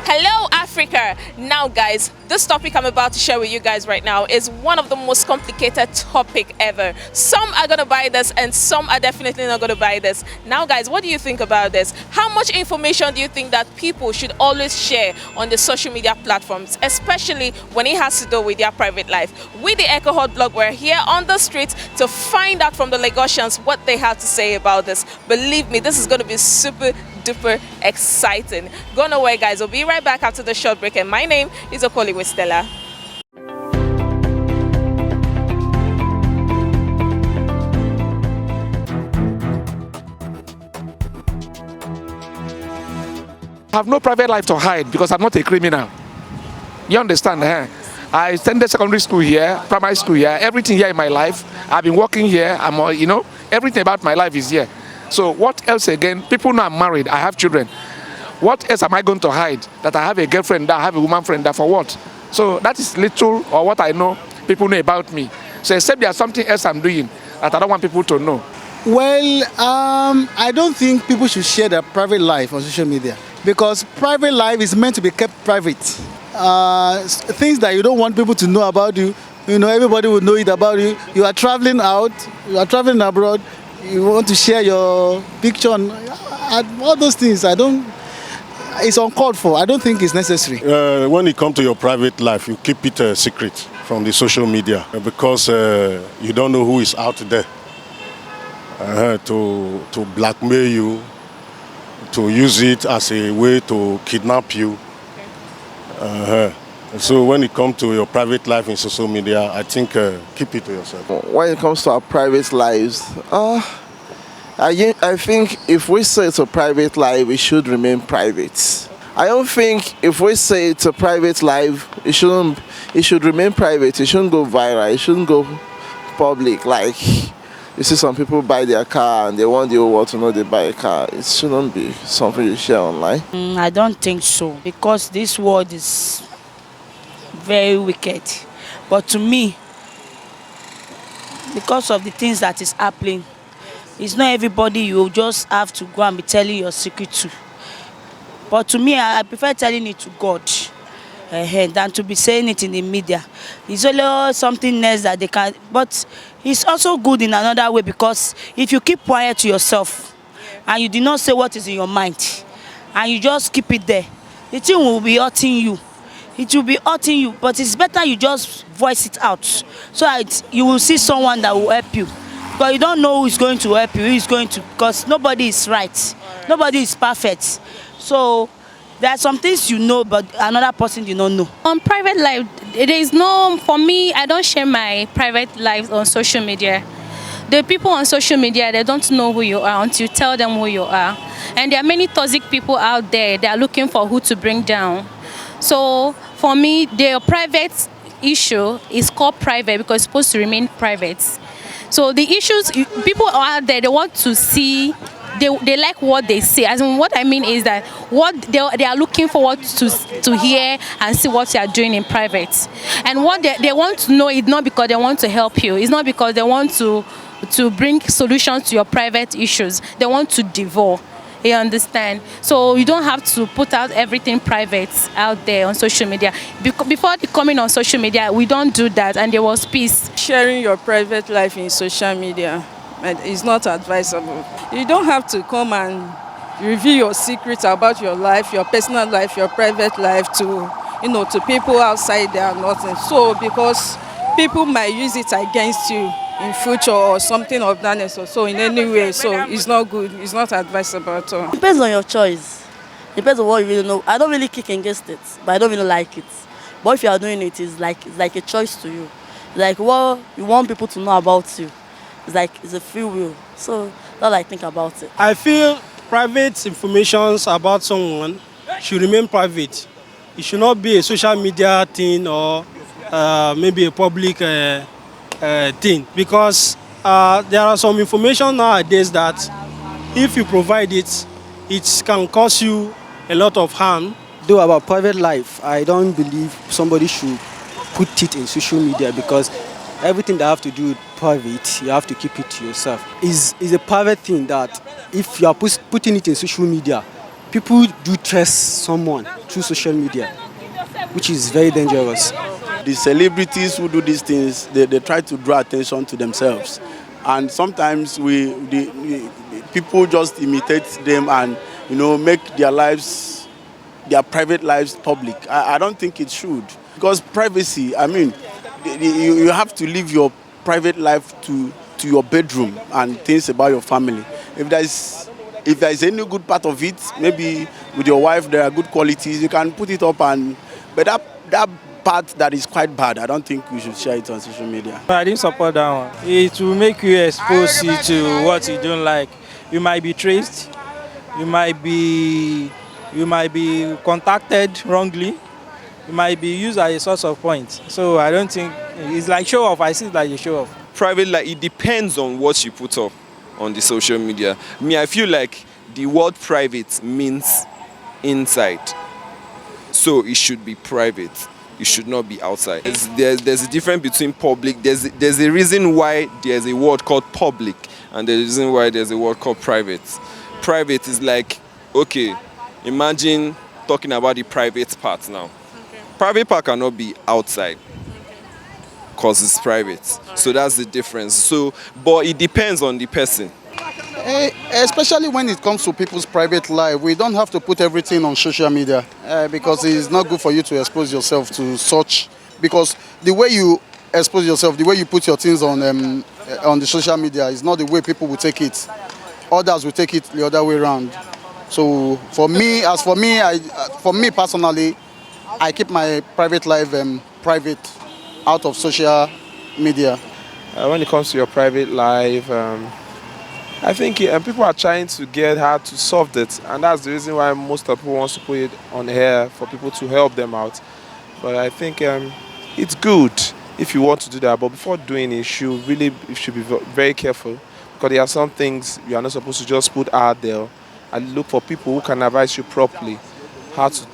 Hello, Africa. Now, guys, this topic I'm about to share with you guys right now is one of the most complicated topic ever. Some are going to buy this and some are definitely not going to buy this. Now, guys, what do you think about this? How much information do you think that people should always share on the social media platforms, especially when it has to do with their private life? With the Echo Hot blog, we're here on the streets to find out from the Lagosians what they have to say about this. Believe me, this is going to be super duper exciting. Go nowhere, guys. We'll be right back after the short break, and my name is Okoli with Stella. I have no private life to hide because I'm not a criminal. You understand? I attended secondary school here, primary school here, everything here in my life. I've been working here. Everything about my life is here. So what else again? People know I'm married. I have children. What else am I going to hide? That I have a girlfriend, that I have a woman friend, that for what? So that is little or what I know people know about me. So except there's something else I'm doing that I don't want people to know. Well, I don't think people should share their private life on social media because private life is meant to be kept private. Things that you don't want people to know about you, everybody will know it about you. You are traveling out, you are traveling abroad, you want to share your picture and all those things. It's uncalled for. I don't think it's necessary. When it comes to your private life, you keep it a secret from the social media because you don't know who is out there to blackmail you, to use it as a way to kidnap you. So when it comes to your private life in social media, I think keep it to yourself. When it comes to our private lives, I think if we say it's a private life, it should remain private. I don't think if we say it's a private life, it should remain private. It shouldn't go viral. It shouldn't go public. Like you see some people buy their car and they want the whole world to know they buy a car. It shouldn't be something you share online. I don't think so because this world is very wicked. But to me, because of the things that is happening, it's not everybody you just have to go and be telling your secret to. But to me, I prefer telling it to God than to be saying it in the media. It's only something else that they can. But it's also good in another way because if you keep quiet to yourself and you do not say what is in your mind and you just keep it there, the thing will be hurting you. It will be hurting you, but it's better you just voice it out so that you will see someone that will help you. But you don't know who is going to help you, who is going to, because nobody is right. Nobody is perfect. So there are some things you know, but another person you don't know. On private life, it is no, for me, I don't share my private life on social media. The people on social media, they don't know who you are until you tell them who you are. And there are many toxic people out there that are looking for who to bring down. So for me, their private issue is called private because it's supposed to remain private. So the issues, people out there, they want to see, they like what they say. As in, what I mean is that what they are looking forward to hear and see what you are doing in private. And what they want to know is not because they want to help you. It's not because they want to bring solutions to your private issues. They want to devour. You understand? So you don't have to put out everything private out there on social media. Before coming on social media, we don't do that, and there was peace. Sharing your private life in social media is not advisable. You don't have to come and reveal your secrets about your life, your personal life, your private life to people outside there, nothing. So because people might use it against you in future or something of that nature, so in any way, so it's not good, it's not advisable at all. Depends on your choice. Depends on what you really know. I don't really kick against it, but I don't really like it. But if you are doing it, it's like a choice to you. Like what you want people to know about you. It's a free will. So that's what I think about it. I feel private information about someone should remain private. It should not be a social media thing or maybe a public thing, because there are some information nowadays that if you provide it, it can cause you a lot of harm Though about private life, I don't believe somebody should put it in social media because everything that have to do with private, you have to keep it to yourself. It's a private thing that if you are putting it in social media, people do trust someone through social media, which is very dangerous. The celebrities who do these things, they try to draw attention to themselves. And sometimes people just imitate them and, make their private lives public. I don't think it should. Because privacy, you have to live your private life to your bedroom and things about your family. If there is any good part of it, maybe with your wife there are good qualities, you can put it up, but that part that is quite bad, I don't think we should share it on social media. I didn't support that one. It will make you expose you to what you don't like. You might be traced, you might be contacted wrongly, you might be used as a source of points. So I don't think it's like show off. I see it like a show off. Private life, it depends on what you put up on the social media. I feel like the word private means inside, so it should be private. It should not be outside. There's a difference between public. There's a reason why there's a word called public, and there's a reason why there's a word called private. Private is like, okay, imagine talking about the private part now. Private part cannot be outside because it's private. So that's the difference. But it depends on the person. Especially when it comes to people's private life, we don't have to put everything on social media because it's not good for you to expose yourself to such. Because the way you expose yourself, the way you put your things on the social media is not the way people will take it. Others will take it the other way around. So for me personally, I keep my private life private, out of social media. When it comes to your private life, I think people are trying to get how to solve it, and that's the reason why most of people want to put it on air for people to help them out. But I think it's good if you want to do that, but before doing it, you should be very careful, because there are some things you are not supposed to just put out there, and look for people who can advise you properly how to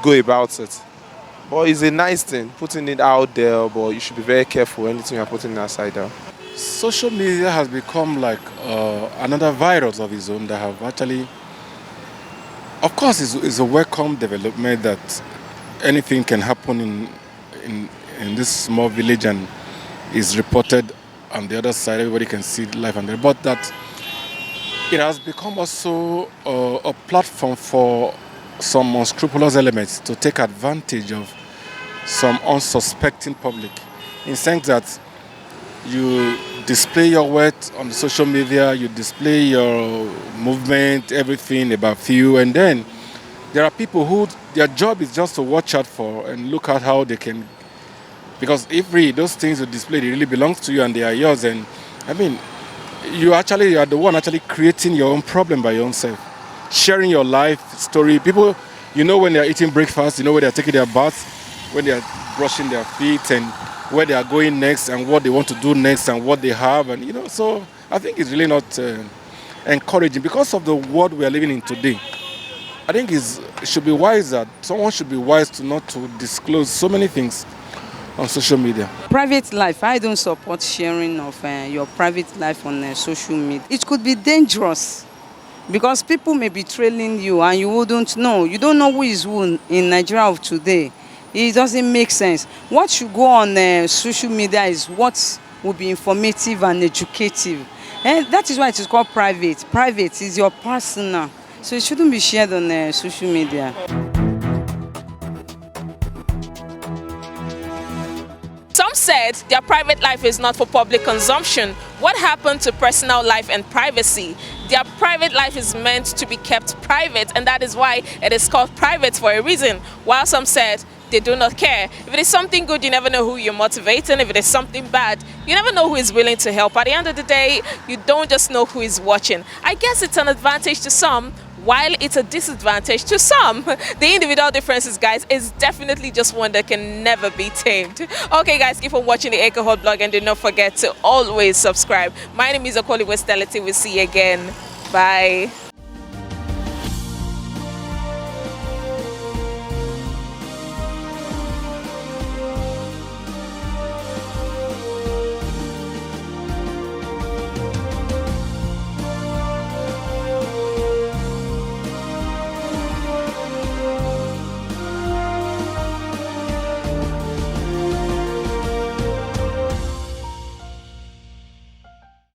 go about it. But it's a nice thing, putting it out there, but you should be very careful anything you're putting outside there. Social media has become like another virus of its own that have actually, of course, it's a welcome development that anything can happen in this small village and is reported on the other side. Everybody can see life and there, but that it has become also a platform for some unscrupulous elements to take advantage of some unsuspecting public, in the sense that you display your worth on the social media, you display your movement, everything about you, and then there are people who their job is just to watch out for and look at how they can, because if really those things you display, they really belong to you and they are yours, and you are the one actually creating your own problem by your own self, sharing your life story. People, when they are eating breakfast, when they are taking their bath, when they are brushing their feet, and where they are going next and what they want to do next and what they have, and so I think it's really not encouraging because of the world we are living in today. I think it should be wise that someone should be wise not to disclose so many things on social media. Private life, I don't support sharing of your private life on social media. It could be dangerous because people may be trailing you and you wouldn't know. You don't know who is who in Nigeria of today. It doesn't make sense. What should go on social media is what will be informative and educative. And that is why it is called private. Private is your personal. So it shouldn't be shared on social media. Some said their private life is not for public consumption. What happened to personal life and privacy? Their private life is meant to be kept private, and that is why it is called private for a reason. While some said they do not care. If it is something good, you never know who you're motivating. If it is something bad, you never know who is willing to help. At the end of the day, you don't just know who is watching. I guess it's an advantage to some, while it's a disadvantage to some. The individual differences, guys, is definitely just one that can never be tamed. Okay, guys, keep on watching the Echohot blog and do not forget to always subscribe. My name is Okoli Westelity. We'll see you again. Bye.